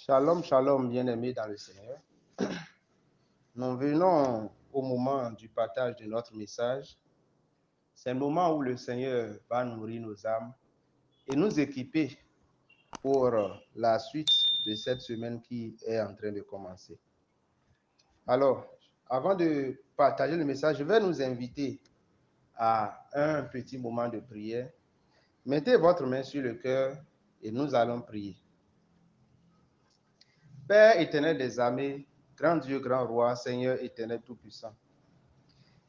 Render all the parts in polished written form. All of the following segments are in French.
Shalom, shalom, bien-aimés dans le Seigneur. Nous venons au moment du partage de notre message. C'est un moment où le Seigneur va nourrir nos âmes et nous équiper pour la suite de cette semaine qui est en train de commencer. Alors, avant de partager le message, je vais nous inviter à un petit moment de prière. Mettez votre main sur le cœur et nous allons prier. Père éternel des armées, grand Dieu, grand roi, Seigneur éternel tout-puissant,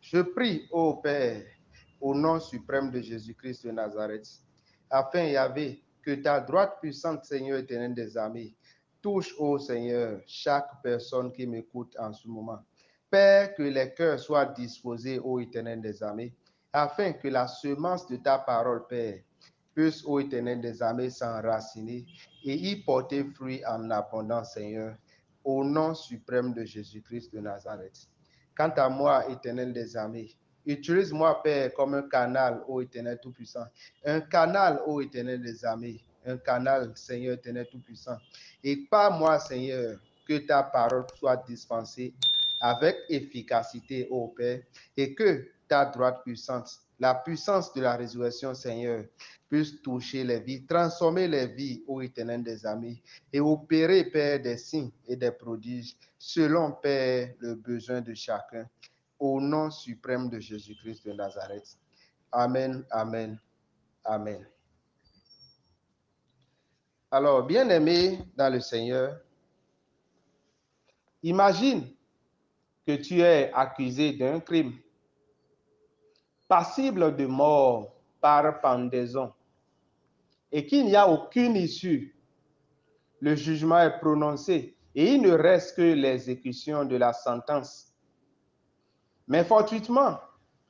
je prie, ô Père, au nom suprême de Jésus-Christ de Nazareth, afin, Yahvé, que ta droite puissante, Seigneur éternel des armées, touche, ô Seigneur, chaque personne qui m'écoute en ce moment. Père, que les cœurs soient disposés, ô éternel des armées, afin que la semence de ta parole, Père, puisse, ô éternel des armées, s'enraciner et y porter fruit en abondance, Seigneur, au nom suprême de Jésus-Christ de Nazareth. Quant à moi, éternel des armées, utilise-moi, Père, comme un canal, ô éternel tout-puissant. Un canal, ô éternel des armées. Un canal, Seigneur éternel tout-puissant. Et par moi, Seigneur, que ta parole soit dispensée avec efficacité, ô Père, et que ta droite puissante, la puissance de la résurrection, Seigneur, puisse toucher les vies, transformer les vies, ô éternel des armées, et opérer, Père, des signes et des prodiges, selon, Père, le besoin de chacun, au nom suprême de Jésus-Christ de Nazareth. Amen, amen, amen. Alors, bien-aimé dans le Seigneur, imagine que tu es accusé d'un crime, passible de mort par pendaison, et qu'il n'y a aucune issue. Le jugement est prononcé et il ne reste que l'exécution de la sentence. Mais fortuitement,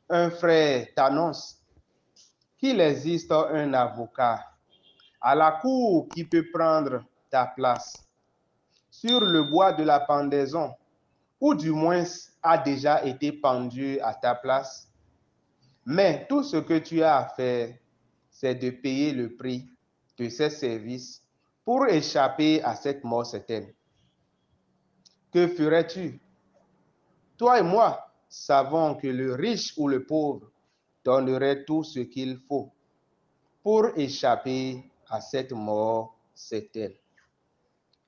un frère t'annonce qu'il existe un avocat à la cour qui peut prendre ta place sur le bois de la pendaison, ou du moins a déjà été pendu à ta place. Mais tout ce que tu as à faire, c'est de payer le prix de ses services pour échapper à cette mort certaine. Que ferais-tu? Toi et moi savons que le riche ou le pauvre donnerait tout ce qu'il faut pour échapper à cette mort certaine.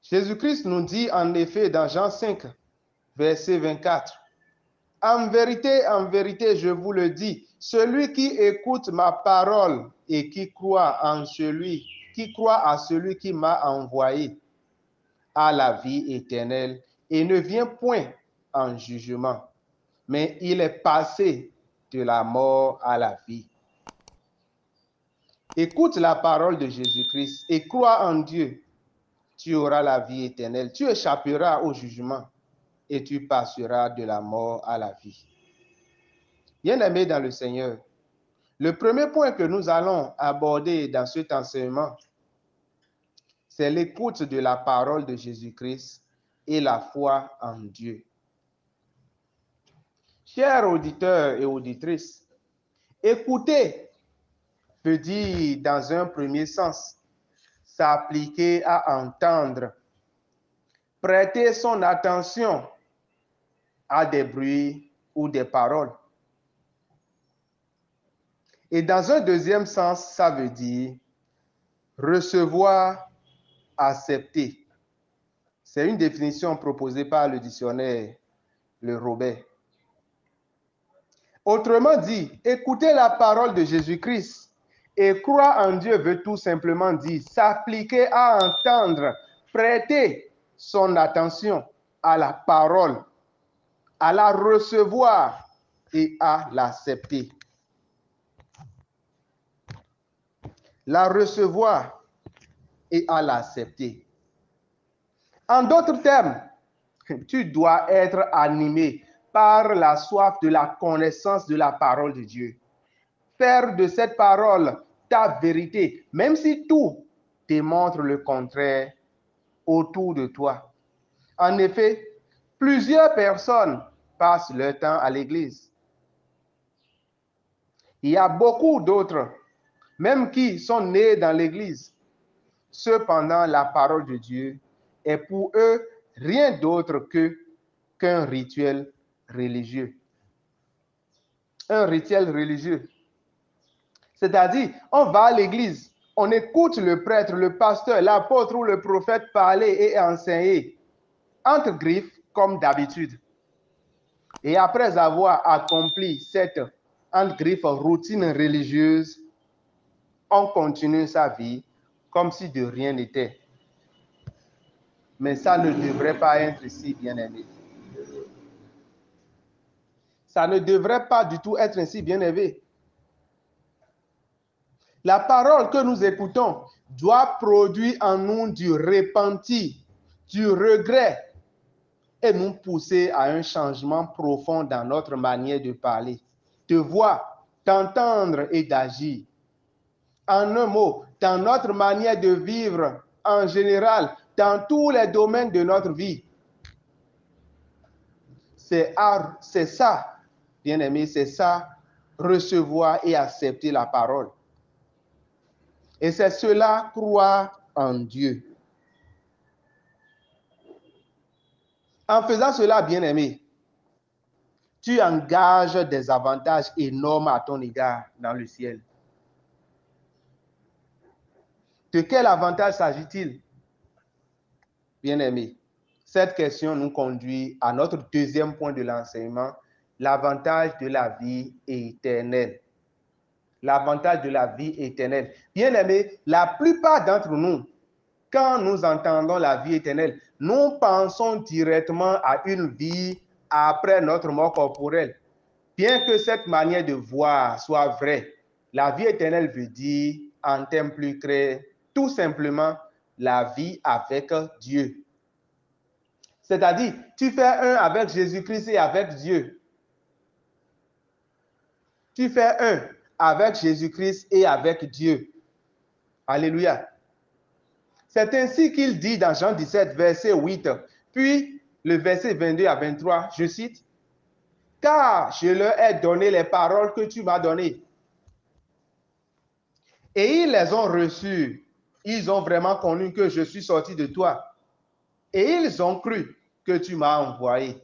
Jésus-Christ nous dit en effet dans Jean 5, verset 24, « En vérité, je vous le dis, celui qui écoute ma parole et qui croit à celui qui m'a envoyé a la vie éternelle et ne vient point en jugement, mais il est passé de la mort à la vie. » Écoute la parole de Jésus-Christ et crois en Dieu. Tu auras la vie éternelle, tu échapperas au jugement et tu passeras de la mort à la vie. Bien-aimés dans le Seigneur, le premier point que nous allons aborder dans cet enseignement, c'est l'écoute de la parole de Jésus-Christ et la foi en Dieu. Chers auditeurs et auditrices, écouter veut dire, dans un premier sens, s'appliquer à entendre, prêter son attention à des bruits ou des paroles. Et dans un deuxième sens, ça veut dire recevoir, accepter. C'est une définition proposée par le dictionnaire Le Robert. Autrement dit, écouter la parole de Jésus-Christ et croire en Dieu veut tout simplement dire s'appliquer à entendre, prêter son attention à la parole, à la recevoir et à l'accepter. La recevoir et à l'accepter. En d'autres termes, tu dois être animé par la soif de la connaissance de la parole de Dieu. Faire de cette parole ta vérité, même si tout démontre le contraire autour de toi. En effet, plusieurs personnes passent leur temps à l'église. Il y a beaucoup d'autres, même qui sont nés dans l'église. Cependant, la parole de Dieu est pour eux rien d'autre qu'un rituel religieux. Un rituel religieux. C'est-à-dire, on va à l'église, on écoute le prêtre, le pasteur, l'apôtre ou le prophète parler et enseigner, entre griffes, comme d'habitude. Et après avoir accompli cette, entre griffes, routine religieuse, on continue sa vie comme si de rien n'était. Mais ça ne devrait pas être ainsi, bien-aimé. Ça ne devrait pas du tout être ainsi, bien-aimé. La parole que nous écoutons doit produire en nous du repenti, du regret et nous pousser à un changement profond dans notre manière de parler, de voir, d'entendre et d'agir. En un mot, dans notre manière de vivre en général, dans tous les domaines de notre vie. C'est ça, bien-aimé, c'est ça, recevoir et accepter la parole. Et c'est cela, croire en Dieu. En faisant cela, bien-aimé, tu engages des avantages énormes à ton égard dans le ciel. De quel avantage s'agit-il, bien-aimé? Cette question nous conduit à notre deuxième point de l'enseignement, l'avantage de la vie éternelle. L'avantage de la vie éternelle. Bien-aimé, la plupart d'entre nous, quand nous entendons la vie éternelle, nous pensons directement à une vie après notre mort corporelle. Bien que cette manière de voir soit vraie, la vie éternelle veut dire, en termes plus clairs, tout simplement la vie avec Dieu. C'est-à-dire, tu fais un avec Jésus-Christ et avec Dieu. Tu fais un avec Jésus-Christ et avec Dieu. Alléluia. C'est ainsi qu'il dit dans Jean 17, verset 8, puis le verset 22 à 23, je cite, « Car je leur ai donné les paroles que tu m'as données. Et ils les ont reçues. Ils ont vraiment connu que je suis sorti de toi. Et ils ont cru que tu m'as envoyé.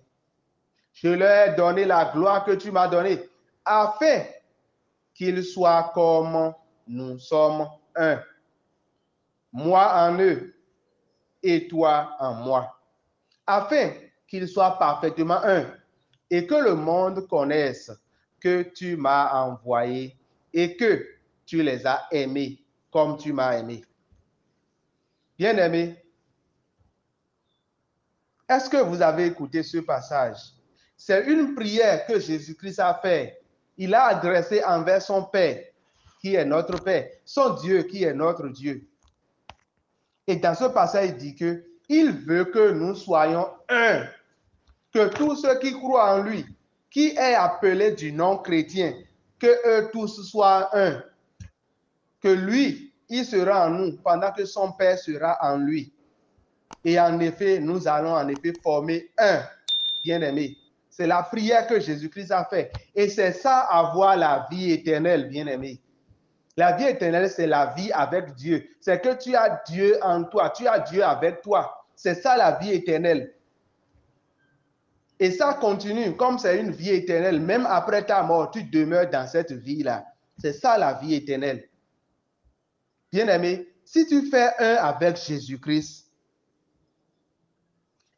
Je leur ai donné la gloire que tu m'as donnée, afin qu'ils soient comme nous sommes un. Moi en eux et toi en moi. Afin qu'ils soient parfaitement un et que le monde connaisse que tu m'as envoyé et que tu les as aimés comme tu m'as aimé. » Bien-aimés, est-ce que vous avez écouté ce passage? C'est une prière que Jésus-Christ a faite. Il a adressé envers son Père, qui est notre Père, son Dieu, qui est notre Dieu. Et dans ce passage, il dit qu'il veut que nous soyons un, que tous ceux qui croient en lui, qui est appelé du nom chrétien, que eux tous soient un, que lui, il sera en nous, pendant que son Père sera en lui. Et en effet, nous allons en effet former un, bien-aimé. C'est la prière que Jésus-Christ a faite. Et c'est ça, avoir la vie éternelle, bien-aimé. La vie éternelle, c'est la vie avec Dieu. C'est que tu as Dieu en toi, tu as Dieu avec toi. C'est ça la vie éternelle. Et ça continue, comme c'est une vie éternelle, même après ta mort, tu demeures dans cette vie-là. C'est ça la vie éternelle. Bien-aimé, si tu fais un avec Jésus-Christ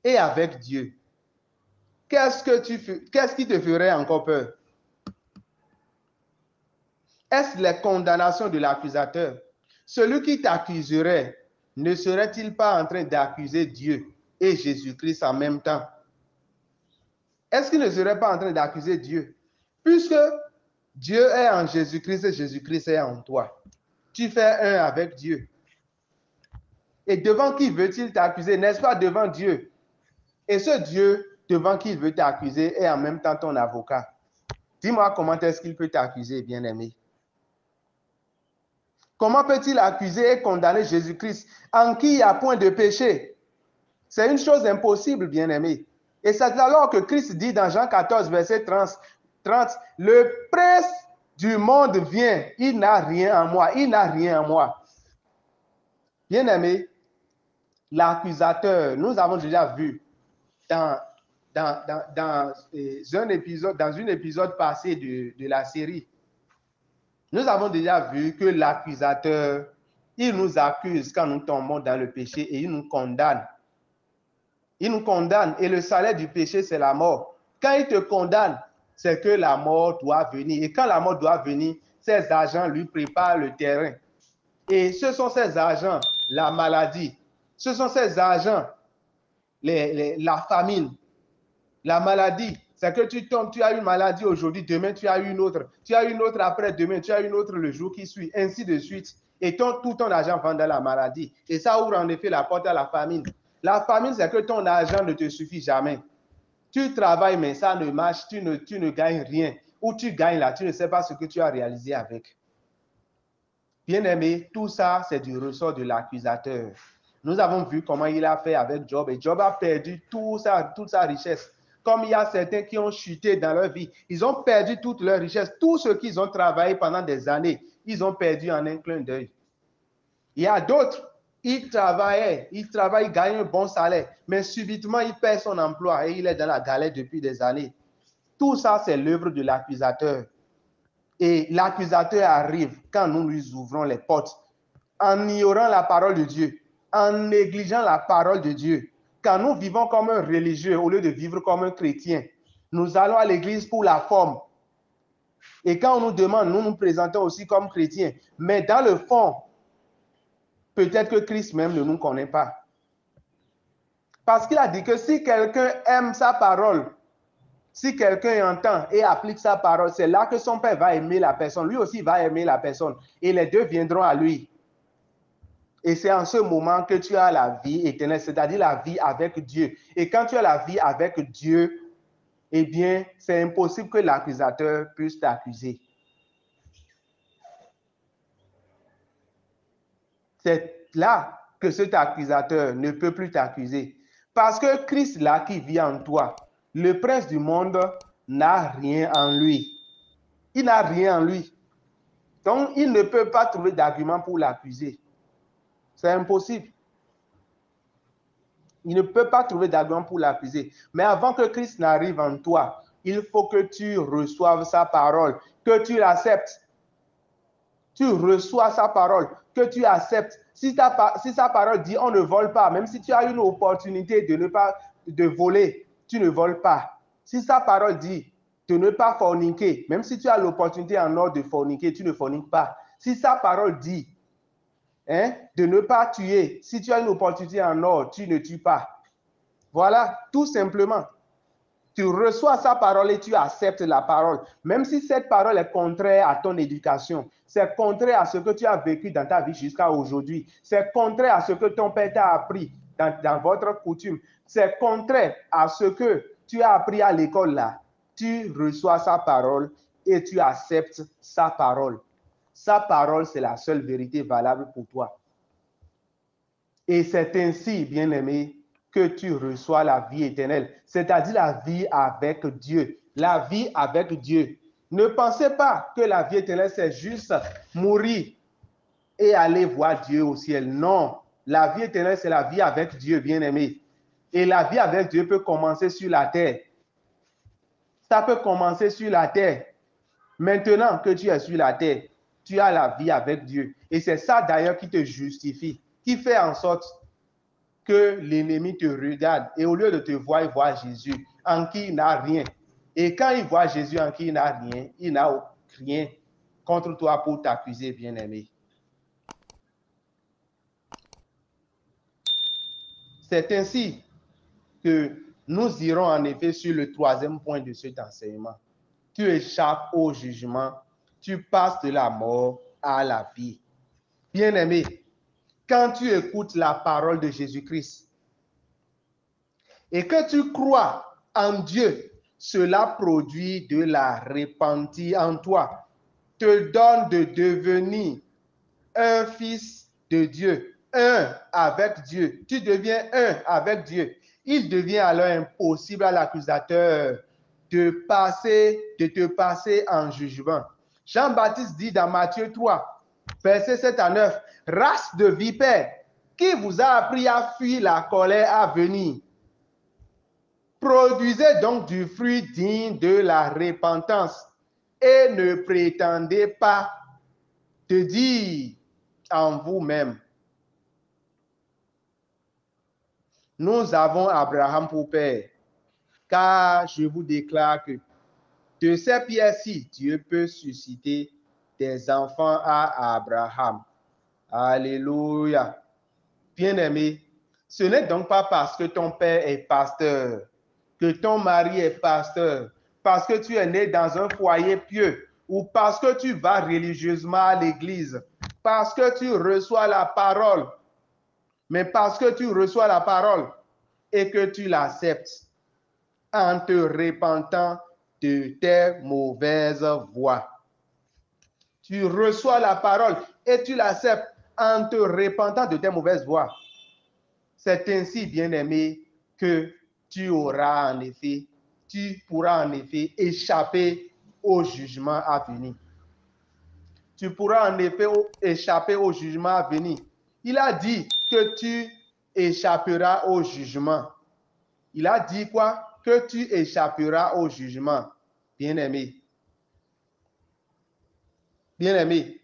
et avec Dieu, qu'est-ce qui te ferait encore peur? Est-ce les condamnations de l'accusateur? Celui qui t'accuserait, ne serait-il pas en train d'accuser Dieu et Jésus-Christ en même temps? Est-ce qu'il ne serait pas en train d'accuser Dieu? Puisque Dieu est en Jésus-Christ et Jésus-Christ est en toi. Tu fais un avec Dieu. Et devant qui veut-il t'accuser? N'est-ce pas devant Dieu? Et ce Dieu devant qui il veut t'accuser est en même temps ton avocat. Dis-moi comment est-ce qu'il peut t'accuser, bien-aimé? Comment peut-il accuser et condamner Jésus-Christ en qui il n'y a point de péché? C'est une chose impossible, bien-aimé. Et c'est alors que Christ dit dans Jean 14, verset 30, le prince du monde vient, il n'a rien en moi, il n'a rien en moi. Bien-aimé, l'accusateur, nous avons déjà vu dans un épisode passé de la série, nous avons déjà vu que l'accusateur, il nous accuse quand nous tombons dans le péché et il nous condamne. Il nous condamne et le salaire du péché, c'est la mort. Quand il te condamne, c'est que la mort doit venir. Et quand la mort doit venir, ses agents lui préparent le terrain. Et ce sont ces agents, la maladie. Ce sont ces agents, la famine, la maladie. C'est que tu tombes, tu as une maladie aujourd'hui, demain tu as une autre. Tu as une autre après demain, tu as une autre le jour qui suit, ainsi de suite. Et tout ton argent va dans la maladie. Et ça ouvre en effet la porte à la famine. La famine, c'est que ton argent ne te suffit jamais. Tu travailles, mais ça ne marche, tu ne gagnes rien. Ou tu gagnes là, tu ne sais pas ce que tu as réalisé avec. Bien-aimé, tout ça, c'est du ressort de l'accusateur. Nous avons vu comment il a fait avec Job, et Job a perdu toute sa richesse. Comme il y a certains qui ont chuté dans leur vie, ils ont perdu toute leur richesse. Tout ce qu'ils ont travaillé pendant des années, ils ont perdu en un clin d'œil. Il y a d'autres, ils travaillent, ils gagnent un bon salaire, mais subitement, il perd son emploi et il est dans la galère depuis des années. Tout ça, c'est l'œuvre de l'accusateur. Et l'accusateur arrive quand nous lui ouvrons les portes, en ignorant la parole de Dieu, en négligeant la parole de Dieu. Quand nous vivons comme un religieux au lieu de vivre comme un chrétien, nous allons à l'église pour la forme. Et quand on nous demande, nous nous présentons aussi comme chrétiens. Mais dans le fond, peut-être que Christ même ne nous connaît pas. Parce qu'il a dit que si quelqu'un aime sa parole, si quelqu'un entend et applique sa parole, c'est là que son Père va aimer la personne. Lui aussi va aimer la personne. Et les deux viendront à lui. Et c'est en ce moment que tu as la vie éternelle, c'est-à-dire la vie avec Dieu. Et quand tu as la vie avec Dieu, eh bien, c'est impossible que l'accusateur puisse t'accuser. C'est là que cet accusateur ne peut plus t'accuser. Parce que Christ là qui vit en toi, le prince du monde n'a rien en lui. Il n'a rien en lui. Donc, il ne peut pas trouver d'argument pour l'accuser. C'est impossible. Il ne peut pas trouver d'argument pour l'accuser. Mais avant que Christ n'arrive en toi, il faut que tu reçoives sa parole, que tu l'acceptes. Tu reçois sa parole, que tu acceptes. Si sa parole dit on ne vole pas, même si tu as une opportunité de voler, tu ne voles pas. Si sa parole dit de ne pas forniquer, même si tu as l'opportunité en or de forniquer, tu ne forniques pas. Si sa parole dit de ne pas tuer, si tu as une opportunité en or, tu ne tues pas. Voilà, tout simplement. Tu reçois sa parole et tu acceptes la parole. Même si cette parole est contraire à ton éducation, c'est contraire à ce que tu as vécu dans ta vie jusqu'à aujourd'hui, c'est contraire à ce que ton père t'a appris dans votre coutume, c'est contraire à ce que tu as appris à l'école là. Tu reçois sa parole et tu acceptes sa parole. Sa parole, c'est la seule vérité valable pour toi. Et c'est ainsi, bien-aimé, que tu reçois la vie éternelle, c'est-à-dire la vie avec Dieu. La vie avec Dieu. Ne pensez pas que la vie éternelle, c'est juste mourir et aller voir Dieu au ciel. Non, la vie éternelle, c'est la vie avec Dieu, bien-aimé. Et la vie avec Dieu peut commencer sur la terre. Ça peut commencer sur la terre. Maintenant que tu es sur la terre, tu as la vie avec Dieu. Et c'est ça d'ailleurs qui te justifie, qui fait en sorte que l'ennemi te regarde et au lieu de te voir, il voit Jésus en qui il n'a rien. Et quand il voit Jésus en qui il n'a rien, il n'a rien contre toi pour t'accuser, bien-aimé. C'est ainsi que nous irons en effet sur le troisième point de cet enseignement. Tu échappes au jugement, tu passes de la mort à la vie. Bien-aimé, quand tu écoutes la parole de Jésus-Christ et que tu crois en Dieu, cela produit de la repentie en toi, te donne de devenir un fils de Dieu, un avec Dieu. Tu deviens un avec Dieu. Il devient alors impossible à l'accusateur de te passer en jugement. Jean-Baptiste dit dans Matthieu 3, versets 7 à 9, race de vipères, qui vous a appris à fuir la colère à venir. Produisez donc du fruit digne de la repentance et ne prétendez pas te dire en vous-même, nous avons Abraham pour père, car je vous déclare que de ces pierres-ci, Dieu peut susciter des enfants à Abraham. Alléluia. Bien-aimé, ce n'est donc pas parce que ton père est pasteur, que ton mari est pasteur, parce que tu es né dans un foyer pieux, ou parce que tu vas religieusement à l'église, parce que tu reçois la parole, mais parce que tu reçois la parole et que tu l'acceptes en te repentant de tes mauvaises voies. Tu reçois la parole et tu l'acceptes en te repentant de tes mauvaises voies. C'est ainsi, bien-aimé, que tu pourras en effet échapper au jugement à venir. Tu pourras en effet échapper au jugement à venir. Il a dit que tu échapperas au jugement. Il a dit quoi? Que tu échapperas au jugement. Bien-aimé. Bien-aimé.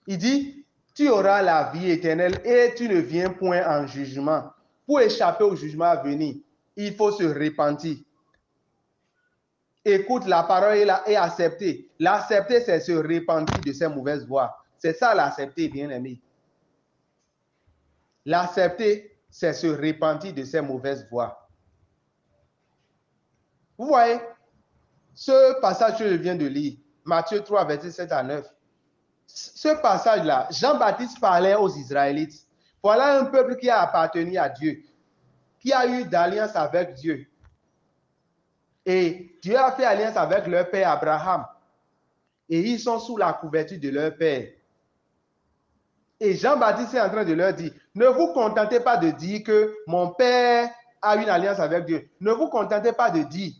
Il dit, tu auras la vie éternelle et tu ne viens point en jugement. Pour échapper au jugement à venir, il faut se repentir. Écoute la parole et accepter. L'accepter, c'est se repentir de ses mauvaises voies. C'est ça l'accepter, bien-aimé. L'accepter, c'est se repentir de ses mauvaises voies. Vous voyez, ce passage que je viens de lire, Matthieu 3, verset 7 à 9, ce passage-là, Jean-Baptiste parlait aux Israélites. Voilà un peuple qui a appartenu à Dieu, qui a eu d'alliance avec Dieu. Et Dieu a fait alliance avec leur père Abraham. Et ils sont sous la couverture de leur père. Et Jean-Baptiste est en train de leur dire, ne vous contentez pas de dire que mon père a une alliance avec Dieu. Ne vous contentez pas de dire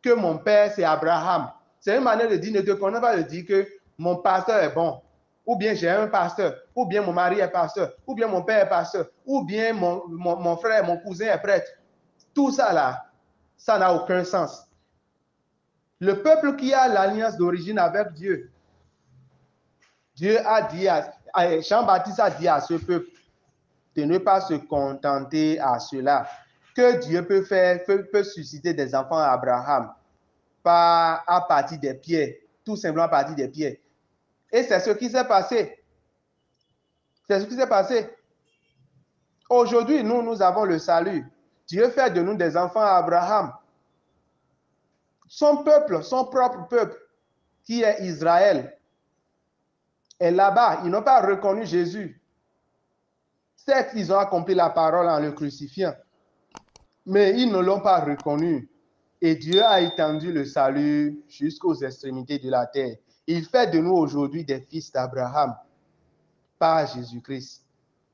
que mon père c'est Abraham. C'est une manière de dire, ne te contente pas de dire que mon pasteur est bon. Ou bien j'ai un pasteur. Ou bien mon mari est pasteur. Ou bien mon père est pasteur. Ou bien mon frère, mon cousin est prêtre. Tout ça là, ça n'a aucun sens. Le peuple qui a l'alliance d'origine avec Dieu, Dieu a dit Jean-Baptiste a dit à ce peuple de ne pas se contenter à cela, que Dieu peut susciter des enfants à Abraham à partir des pierres, tout simplement à partir des pierres. Et c'est ce qui s'est passé. C'est ce qui s'est passé. Aujourd'hui, nous avons le salut. Dieu fait de nous des enfants à Abraham. Son peuple, son propre peuple, qui est Israël, est là-bas. Ils n'ont pas reconnu Jésus. Certes, ils ont accompli la parole en le crucifiant, mais ils ne l'ont pas reconnu. Et Dieu a étendu le salut jusqu'aux extrémités de la terre. Il fait de nous aujourd'hui des fils d'Abraham par Jésus-Christ.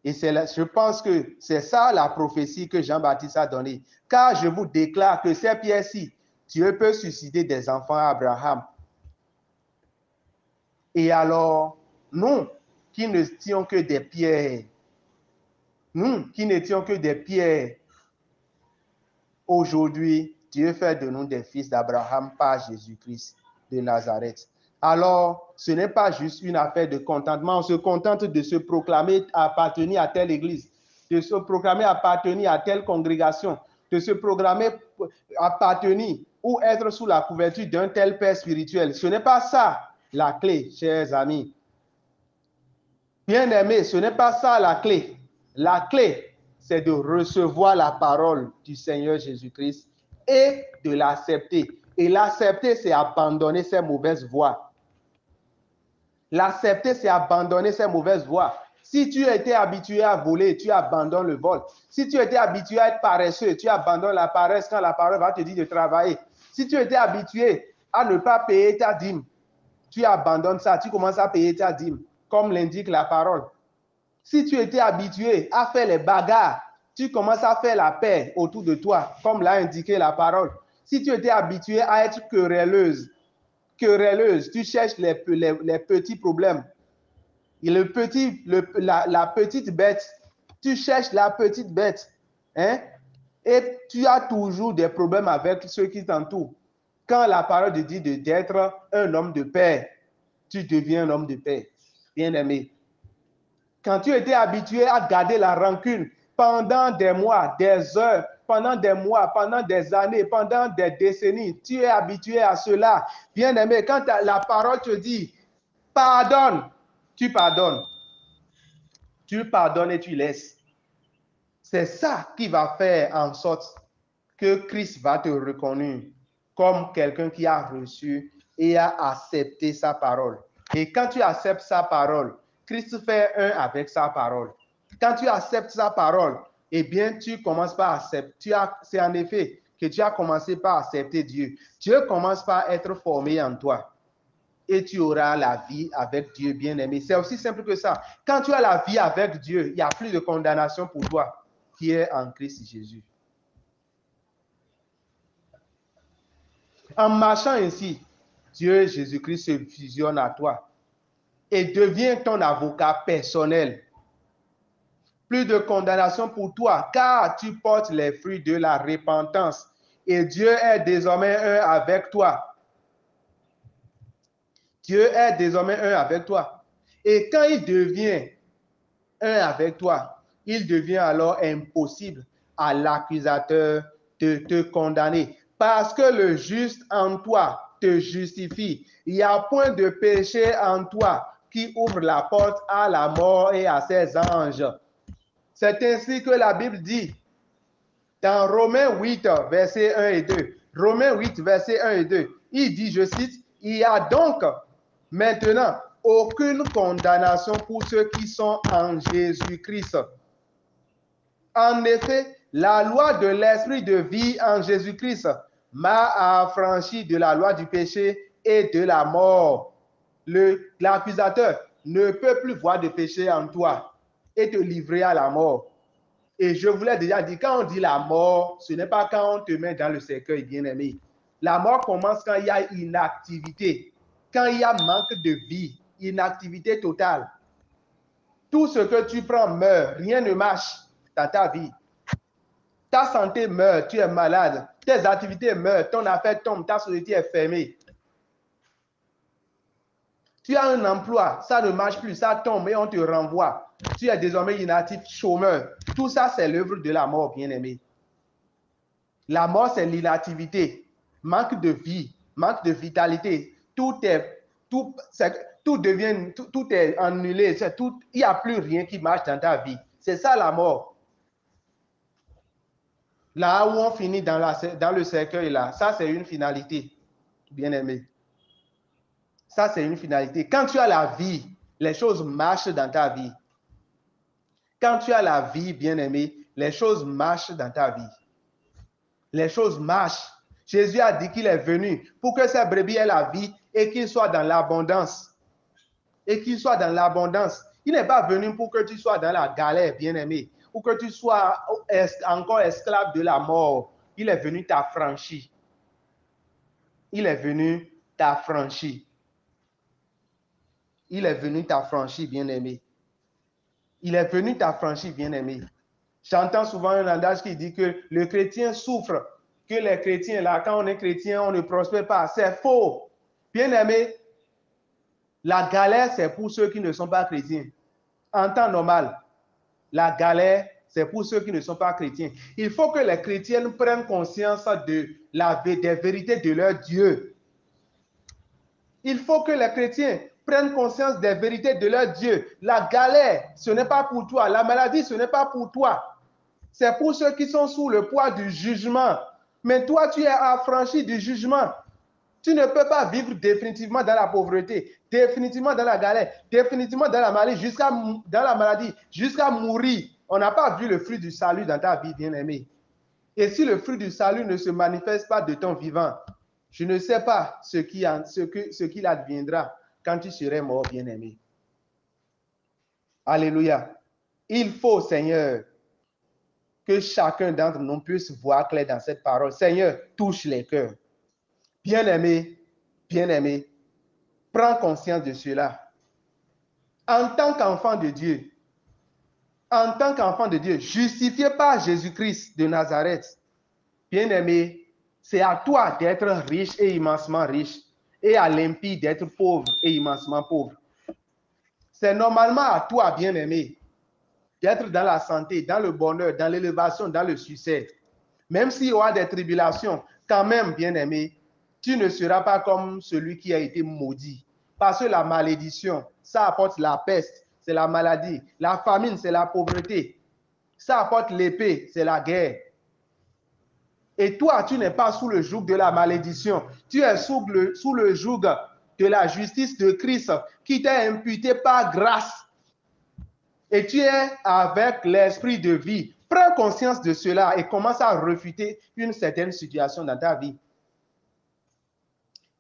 Et je pense que c'est ça la prophétie que Jean-Baptiste a donnée. Car je vous déclare que ces pierres-ci, Dieu peut susciter des enfants à Abraham. Et alors, nous qui n'étions que des pierres, aujourd'hui, Dieu fait de nous des fils d'Abraham par Jésus-Christ de Nazareth. Alors, ce n'est pas juste une affaire de contentement. On se contente de se proclamer appartenir à telle église, de se proclamer appartenir à telle congrégation, de se proclamer appartenir ou être sous la couverture d'un tel père spirituel. Ce n'est pas ça la clé, chers amis. Bien-aimés, ce n'est pas ça la clé. La clé, c'est de recevoir la parole du Seigneur Jésus-Christ et de l'accepter. Et l'accepter, c'est abandonner ses mauvaises voies. L'accepter, c'est abandonner ses mauvaises voies. Si tu étais habitué à voler, tu abandonnes le vol. Si tu étais habitué à être paresseux, tu abandonnes la paresse quand la parole va te dire de travailler. Si tu étais habitué à ne pas payer ta dîme, tu abandonnes ça, tu commences à payer ta dîme, comme l'indique la parole. Si tu étais habitué à faire les bagarres, tu commences à faire la paix autour de toi, comme l'a indiqué la parole. Si tu étais habitué à être querelleuse, tu cherches les petits problèmes. Et la petite bête Tu cherches la petite bête. Hein? Et tu as toujours des problèmes avec ceux qui t'entourent. Quand la parole te dit d'être un homme de paix, tu deviens un homme de paix. Bien-aimé. Quand tu étais habitué à garder la rancune pendant des mois, des heures, pendant des mois, pendant des années, pendant des décennies, tu es habitué à cela. Bien-aimé, quand la parole te dit pardonne, tu pardonnes. Tu pardonnes et tu laisses. C'est ça qui va faire en sorte que Christ va te reconnaître comme quelqu'un qui a reçu et a accepté sa parole. Et quand tu acceptes sa parole, Christ fait un avec sa parole. Quand tu acceptes sa parole, eh bien, tu commences par accepter. C'est en effet que tu as commencé par accepter Dieu. Dieu commence par être formé en toi. Et tu auras la vie avec Dieu, bien-aimé. C'est aussi simple que ça. Quand tu as la vie avec Dieu, il n'y a plus de condamnation pour toi qui est en Christ Jésus. En marchant ainsi, Dieu Jésus-Christ se fusionne à toi et devient ton avocat personnel. Plus de condamnation pour toi, car tu portes les fruits de la repentance et Dieu est désormais un avec toi. Dieu est désormais un avec toi. Et quand il devient un avec toi, il devient alors impossible à l'accusateur de te condamner. Parce que le juste en toi te justifie. Il n'y a point de péché en toi qui ouvre la porte à la mort et à ses anges. C'est ainsi que la Bible dit dans Romains 8, versets 1 et 2. Romains 8, versets 1 et 2. Il dit, je cite, « Il n'y a donc maintenant aucune condamnation pour ceux qui sont en Jésus-Christ. En effet, la loi de l'esprit de vie en Jésus-Christ m'a affranchi de la loi du péché et de la mort. » L'accusateur ne peut plus voir de péché en toi et te livrer à la mort. Et je vous l'ai déjà dit, quand on dit la mort, ce n'est pas quand on te met dans le cercueil, bien-aimé. La mort commence quand il y a inactivité, quand il y a manque de vie, inactivité totale. Tout ce que tu prends meurt, rien ne marche dans ta vie. Ta santé meurt, tu es malade, tes activités meurent, ton affaire tombe, ta société est fermée. Tu as un emploi, ça ne marche plus, ça tombe et on te renvoie. Tu es désormais inactif, chômeur. Tout ça, c'est l'œuvre de la mort, bien-aimé. La mort, c'est l'inactivité, manque de vie, manque de vitalité. Tout est annulé. Il n'y a plus rien qui marche dans ta vie. C'est ça la mort. Là où on finit dans le cercueil, là, ça c'est une finalité, bien-aimé. Ça c'est une finalité. Quand tu as la vie, les choses marchent dans ta vie. Quand tu as la vie, bien-aimé, les choses marchent dans ta vie. Les choses marchent. Jésus a dit qu'il est venu pour que ces brebis aient la vie et qu'il soit dans l'abondance. Et qu'il soit dans l'abondance. Il n'est pas venu pour que tu sois dans la galère, bien-aimé, ou que tu sois encore esclave de la mort. Il est venu t'affranchir. Il est venu t'affranchir. Il est venu t'affranchir, bien-aimé. Il est venu t'affranchir, bien-aimé. J'entends souvent un adage qui dit que le chrétien souffre, que les chrétiens, là, quand on est chrétien, on ne prospère pas. C'est faux. Bien-aimé, la galère, c'est pour ceux qui ne sont pas chrétiens. En temps normal, la galère, c'est pour ceux qui ne sont pas chrétiens. Il faut que les chrétiens prennent conscience des vérités de leur Dieu. Il faut que les chrétiens prennent conscience des vérités de leur Dieu. La galère, ce n'est pas pour toi. La maladie, ce n'est pas pour toi. C'est pour ceux qui sont sous le poids du jugement. Mais toi, tu es affranchi du jugement. Tu ne peux pas vivre définitivement dans la pauvreté, définitivement dans la galère, définitivement dans la maladie, jusqu'à mourir. On n'a pas vu le fruit du salut dans ta vie, bien-aimé. Et si le fruit du salut ne se manifeste pas de ton vivant, je ne sais pas ce qu'il adviendra quand tu serais mort, bien-aimé. Alléluia. Il faut, Seigneur, que chacun d'entre nous puisse voir clair dans cette parole. Seigneur, touche les cœurs. Bien-aimé, bien-aimé, prends conscience de cela. En tant qu'enfant de Dieu, en tant qu'enfant de Dieu, justifié par Jésus-Christ de Nazareth, bien-aimé, c'est à toi d'être riche et immensement riche, et à l'impie d'être pauvre et immensement pauvre. C'est normalement à toi, bien-aimé, d'être dans la santé, dans le bonheur, dans l'élévation, dans le succès. Même s'il y aura des tribulations, quand même, bien-aimé, tu ne seras pas comme celui qui a été maudit. Parce que la malédiction, ça apporte la peste, c'est la maladie. La famine, c'est la pauvreté. Ça apporte l'épée, c'est la guerre. Et toi, tu n'es pas sous le joug de la malédiction. Tu es sous le joug de la justice de Christ qui t'est imputée par grâce. Et tu es avec l'esprit de vie. Prends conscience de cela et commence à refuter une certaine situation dans ta vie.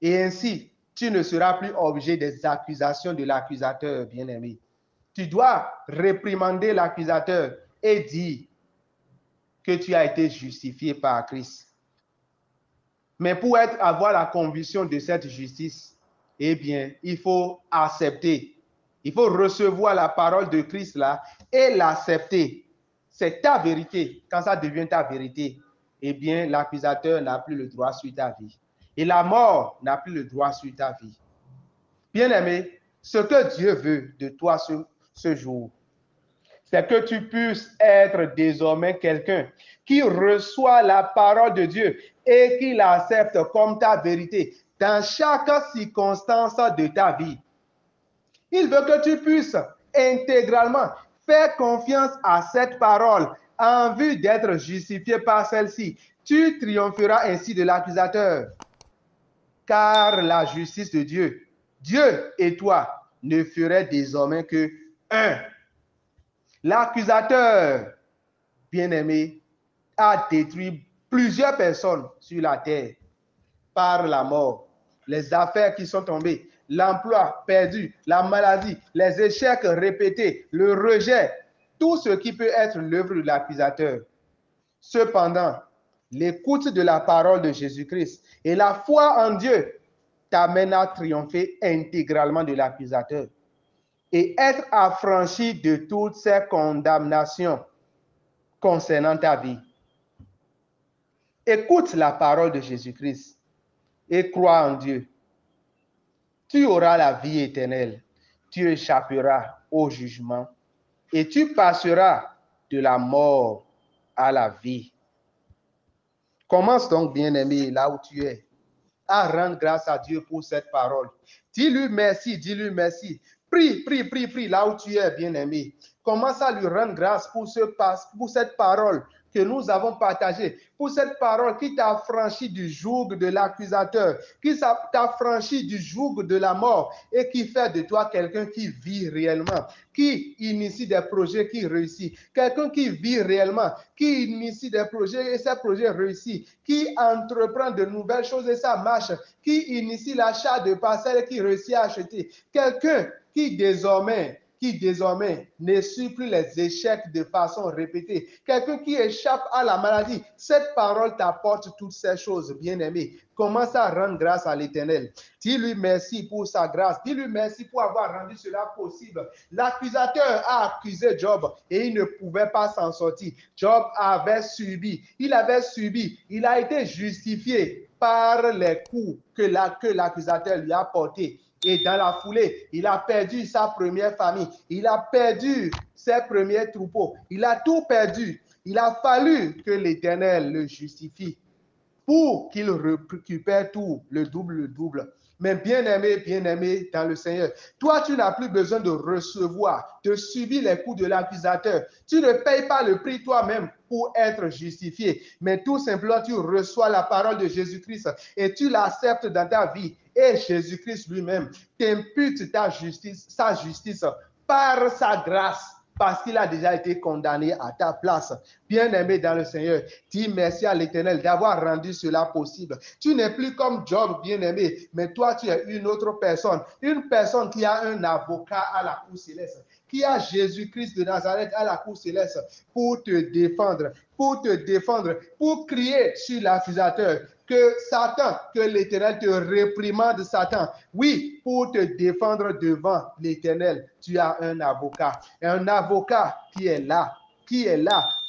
Et ainsi, tu ne seras plus objet des accusations de l'accusateur, bien-aimé. Tu dois réprimander l'accusateur et dire que tu as été justifié par Christ. Mais pour avoir la conviction de cette justice, eh bien, il faut accepter. Il faut recevoir la parole de Christ là et l'accepter. C'est ta vérité. Quand ça devient ta vérité, eh bien, l'accusateur n'a plus le droit sur ta vie. Et la mort n'a plus le droit sur ta vie. Bien-aimé, ce que Dieu veut de toi ce jour, c'est que tu puisses être désormais quelqu'un qui reçoit la parole de Dieu et qui l'accepte comme ta vérité dans chaque circonstance de ta vie. Il veut que tu puisses intégralement faire confiance à cette parole en vue d'être justifié par celle-ci. Tu triompheras ainsi de l'accusateur, car la justice de Dieu, Dieu et toi, ne feraient désormais que un. L'accusateur, bien-aimé, a détruit plusieurs personnes sur la terre par la mort. Les affaires qui sont tombées, l'emploi perdu, la maladie, les échecs répétés, le rejet, tout ce qui peut être l'œuvre de l'accusateur. Cependant, l'écoute de la parole de Jésus-Christ et la foi en Dieu t'amènent à triompher intégralement de l'accusateur et être affranchi de toutes ces condamnations concernant ta vie. Écoute la parole de Jésus-Christ et crois en Dieu. Tu auras la vie éternelle. Tu échapperas au jugement et tu passeras de la mort à la vie. Commence donc, bien-aimé, là où tu es, à rendre grâce à Dieu pour cette parole. Dis-lui merci, dis-lui merci. Prie, prie, prie, prie là où tu es, bien-aimé. Commence à lui rendre grâce pour cette parole que nous avons partagée, pour cette parole qui t'a franchi du joug de l'accusateur, qui t'a franchi du joug de la mort et qui fait de toi quelqu'un qui vit réellement, qui initie des projets qui réussissent, quelqu'un qui vit réellement, qui initie des projets et ces projets réussissent, qui entreprend de nouvelles choses et ça marche, qui initie l'achat de parcelles qui réussit à acheter, quelqu'un qui désormais ne suit plus les échecs de façon répétée. Quelqu'un qui échappe à la maladie. Cette parole t'apporte toutes ces choses, bien-aimé. Commence à rendre grâce à l'Éternel. Dis-lui merci pour sa grâce. Dis-lui merci pour avoir rendu cela possible. L'accusateur a accusé Job et il ne pouvait pas s'en sortir. Job avait subi. Il a été justifié par les coups que l'accusateur lui a portés. Et dans la foulée, il a perdu sa première famille. Il a perdu ses premiers troupeaux. Il a tout perdu. Il a fallu que l'Éternel le justifie pour qu'il récupère tout, le double. Mais bien-aimé dans le Seigneur, toi, tu n'as plus besoin de recevoir, de subir les coups de l'accusateur. Tu ne payes pas le prix toi-même pour être justifié, mais tout simplement, tu reçois la parole de Jésus-Christ et tu l'acceptes dans ta vie. Et Jésus-Christ lui-même t'impute sa justice par sa grâce, parce qu'il a déjà été condamné à ta place. Bien-aimé dans le Seigneur, dis merci à l'Éternel d'avoir rendu cela possible. Tu n'es plus comme Job, bien-aimé, mais toi, tu es une autre personne. Une personne qui a un avocat à la cour céleste, qui a Jésus-Christ de Nazareth à la cour céleste pour te défendre, pour crier sur l'accusateur que Satan, que l'Éternel te réprimande, Satan. Oui, pour te défendre devant l'Éternel, tu as un avocat qui est là,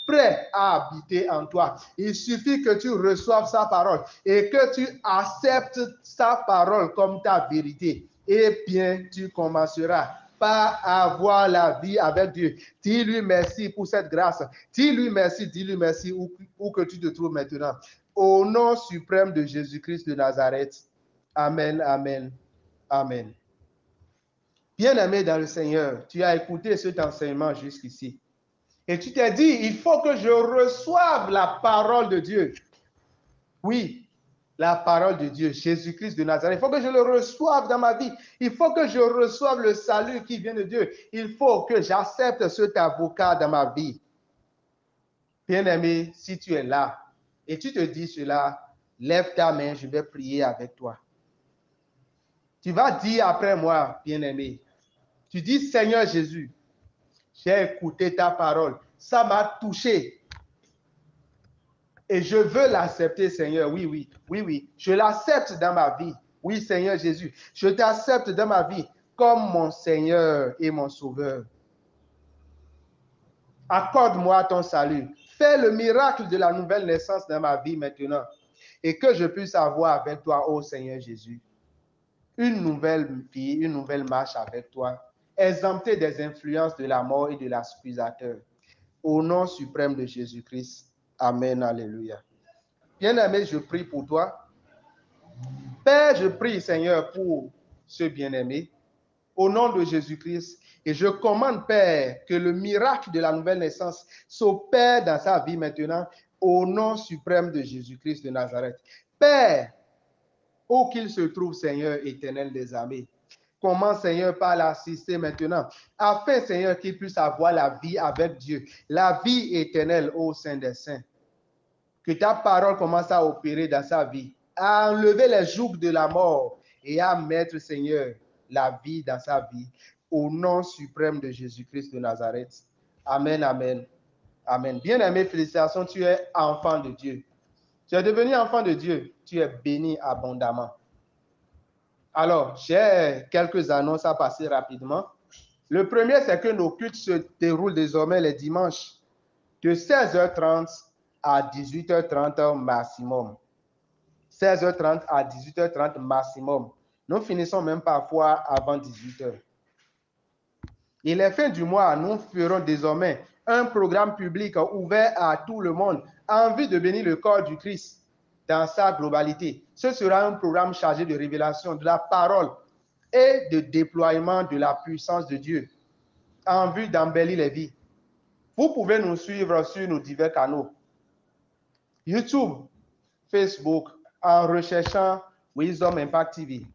prêt à habiter en toi. Il suffit que tu reçoives sa parole et que tu acceptes sa parole comme ta vérité. Et bien, tu commenceras par avoir la vie avec Dieu. Dis-lui merci pour cette grâce. Dis-lui merci où que tu te trouves maintenant. Au nom suprême de Jésus-Christ de Nazareth. Amen, amen, amen. Bien-aimé dans le Seigneur, tu as écouté cet enseignement jusqu'ici. Et tu t'es dit, il faut que je reçoive la parole de Dieu. Oui, la parole de Dieu, Jésus-Christ de Nazareth. Il faut que je le reçoive dans ma vie. Il faut que je reçoive le salut qui vient de Dieu. Il faut que j'accepte cet avocat dans ma vie. Bien-aimé, si tu es là et tu te dis cela, lève ta main, je vais prier avec toi. Tu vas dire après moi, bien-aimé, tu dis, Seigneur Jésus, j'ai écouté ta parole. Ça m'a touché. Et je veux l'accepter, Seigneur. Oui. Je l'accepte dans ma vie. Oui, Seigneur Jésus. Je t'accepte dans ma vie comme mon Seigneur et mon Sauveur. Accorde-moi ton salut. Fais le miracle de la nouvelle naissance dans ma vie maintenant. Et que je puisse avoir avec toi, ô Seigneur Jésus, une nouvelle vie, une nouvelle marche avec toi, exemptée des influences de la mort et de l'accusateur. Au nom suprême de Jésus-Christ. Amen. Alléluia. Bien-aimé, je prie pour toi. Père, je prie, Seigneur, pour ce bien-aimé, au nom de Jésus-Christ. Et je commande, Père, que le miracle de la nouvelle naissance s'opère dans sa vie maintenant, au nom suprême de Jésus-Christ de Nazareth. Père, où qu'il se trouve, Seigneur éternel des armées, commence, Seigneur, par l'assister maintenant, afin, Seigneur, qu'il puisse avoir la vie avec Dieu, la vie éternelle au sein des saints. Que ta parole commence à opérer dans sa vie, à enlever les jougs de la mort et à mettre, Seigneur, la vie dans sa vie. Au nom suprême de Jésus-Christ de Nazareth. Amen, amen, amen. Bien-aimé, félicitations, tu es enfant de Dieu. Tu es devenu enfant de Dieu. Tu es béni abondamment. Alors, j'ai quelques annonces à passer rapidement. Le premier, c'est que nos cultes se déroulent désormais les dimanches de 16h30 à 18h30 maximum. 16h30 à 18h30 maximum. Nous finissons même parfois avant 18h. Et les fins du mois, nous ferons désormais un programme public ouvert à tout le monde en vue de bénir le corps du Christ dans sa globalité. Ce sera un programme chargé de révélation de la parole et de déploiement de la puissance de Dieu en vue d'embellir les vies. Vous pouvez nous suivre sur nos divers canaux. YouTube, Facebook, en recherchant Wisdom Impact TV.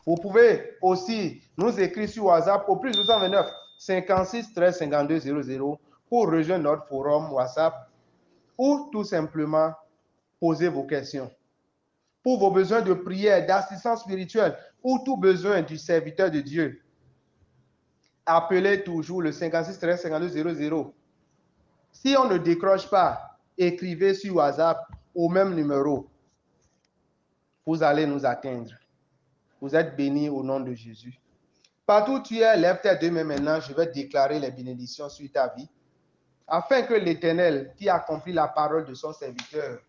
Vous pouvez aussi nous écrire sur WhatsApp au plus 229 56 13 52 00 pour rejoindre notre forum WhatsApp ou tout simplement poser vos questions. Pour vos besoins de prière, d'assistance spirituelle ou tout besoin du serviteur de Dieu, appelez toujours le 56 13 52 00. Si on ne décroche pas, écrivez sur WhatsApp au même numéro. Vous allez nous atteindre. Vous êtes bénis au nom de Jésus. Partout où tu es, lève tes deux mains maintenant. Je vais déclarer les bénédictions sur ta vie, afin que l'Éternel, qui accomplit la parole de son serviteur,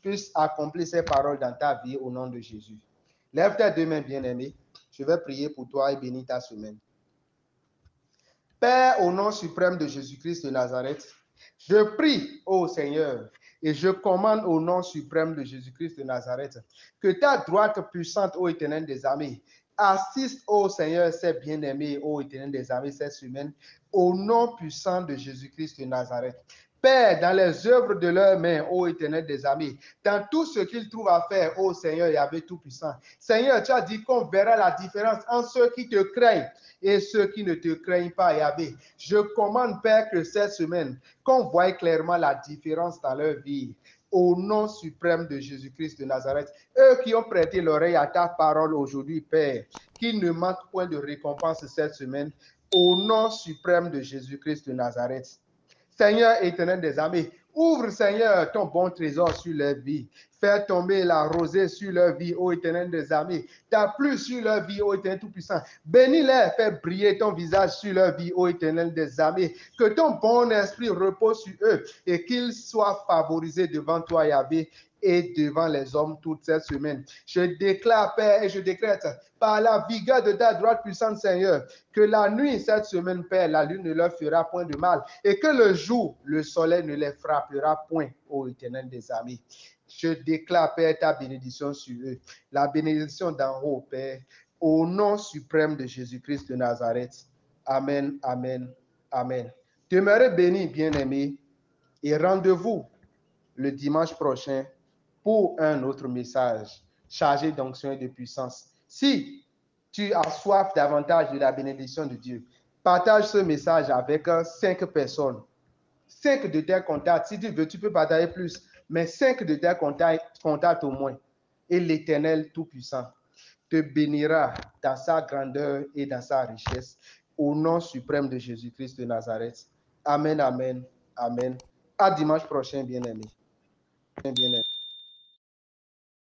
puisse accomplir ses paroles dans ta vie au nom de Jésus. Lève tes deux mains, bien-aimés. Je vais prier pour toi et bénir ta semaine. Père, au nom suprême de Jésus-Christ de Nazareth, je prie, ô Seigneur, et je commande au nom suprême de Jésus-Christ de Nazareth, que ta droite puissante, ô Éternel des armées, assiste, ô Seigneur, ces bien-aimés, ô Éternel des armées, cette semaine, au nom puissant de Jésus-Christ de Nazareth. Père, dans les œuvres de leurs mains, ô Éternel des armées, dans tout ce qu'ils trouvent à faire, ô Seigneur Yahvé Tout-Puissant. Seigneur, tu as dit qu'on verra la différence entre ceux qui te craignent et ceux qui ne te craignent pas, Yahvé. Je commande, Père, que cette semaine, qu'on voie clairement la différence dans leur vie. Au nom suprême de Jésus-Christ de Nazareth, eux qui ont prêté l'oreille à ta parole aujourd'hui, Père, qu'ils ne manquent point de récompense cette semaine, au nom suprême de Jésus-Christ de Nazareth. Seigneur éternel des armées, Ouvre, Seigneur, ton bon trésor sur leur vie. Fais tomber la rosée sur leur vie, ô Éternel des armées. Ta pluie sur leur vie, ô Éternel Tout-Puissant. Bénis-les, fais briller ton visage sur leur vie, ô Éternel des armées. Que ton bon esprit repose sur eux et qu'ils soient favorisés devant toi, Yahvé, et devant les hommes toute cette semaine. Je déclare, Père, et je décrète par la vigueur de ta droite puissante, Seigneur, que la nuit, cette semaine, Père, la lune ne leur fera point de mal et que le jour, le soleil ne les frappera point, ô Éternel des armées. Je déclare, Père, ta bénédiction sur eux, la bénédiction d'en haut, Père, au nom suprême de Jésus-Christ de Nazareth. Amen, amen, amen. Demeurez bénis, bien-aimés, et rendez-vous le dimanche prochain pour un autre message chargé d'onction et de puissance. Si tu as soif davantage de la bénédiction de Dieu, partage ce message avec 5 personnes. 5 de tes contacts. Si tu veux, tu peux partager plus, mais 5 de tes contacts au moins. Et l'Éternel Tout-Puissant te bénira dans sa grandeur et dans sa richesse. Au nom suprême de Jésus-Christ de Nazareth. Amen, amen, amen. À dimanche prochain, bien-aimés. Bien-aimés.